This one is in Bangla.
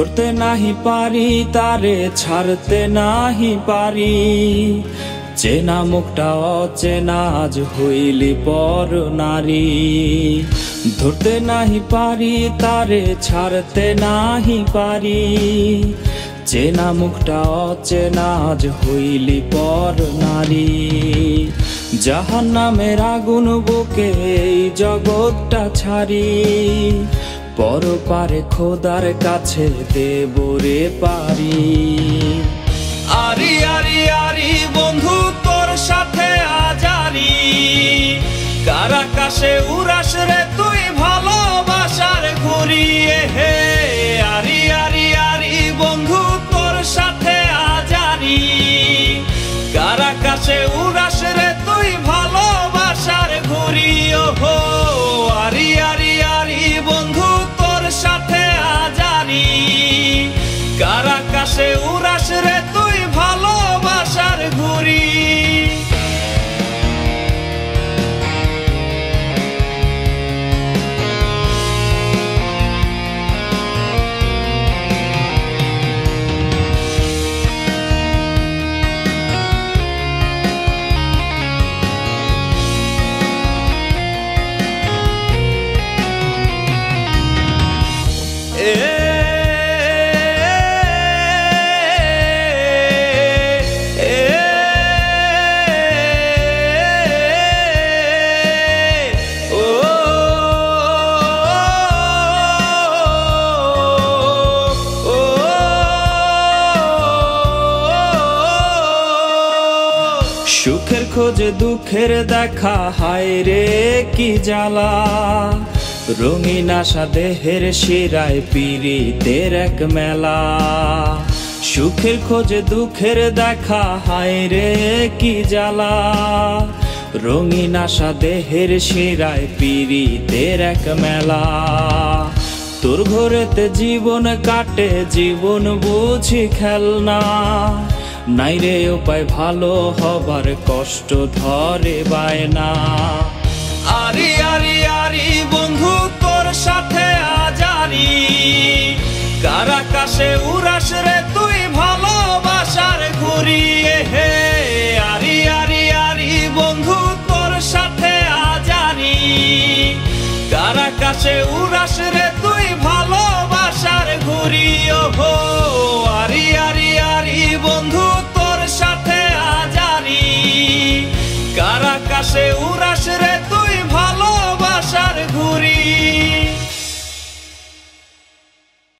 ধরতে নাহি পারি তারে ছাড়তে নাহি পারি, চেনা মুখটা অচেনা আজ হইলি পর নারী। ধরতে নাহি পারি তারে ছাড়তে নাহি পারি, চেনা মুখটা অচেনা আজ হইলি পর নারী। জাহান্নামের আগুন বুকে এই জগৎটা ছাড়ি, পরপারে খোদার কাছে দেব রে পারি। আরি আরি আরি বন্ধু তোর সাথে আজারি, কার আকাশে উড়াস রে তুই ভালোবাসার ঘুরি। হে আরি আরি আরি বন্ধু তোর সাথে আজারি, কার আকাশে উড়াস রে তুই ভালোবাসার ঘুরি। ওহো আরি আরি আরি বন্ধু তোর সাথে আজারি, কার আকাশে উড়াস রে তুই ভালোবাসার ঘুরি। সুখের খোঁজে দুঃখের দেখা, হায় রে কি জ্বালা। রঙিন আশা দেহের শিরায় পীড়িতের এক মেলা। সুখের খোঁজে দুঃখের দেখা, হায় রে কি জ্বালা। রঙিন আশা দেহের শিরায় পীড়িতের এক মেলা। তোর ঘরেতে জীবন কাটে জীবন বুঝি খেলনা, নাই রে উপায় ভালো হবার কষ্ট ধরে বায়না। আরি আরি আরি বন্ধু তোর সাথে আজারি, কার আকাশে উড়াস রে তুই ভালোবাসার ঘুরি। হে আরি আরি আরি বন্ধু তোর সাথে আজারি, কার আকাশে উড়াস রে তুই ভালোবাসার ঘুরি। ওহো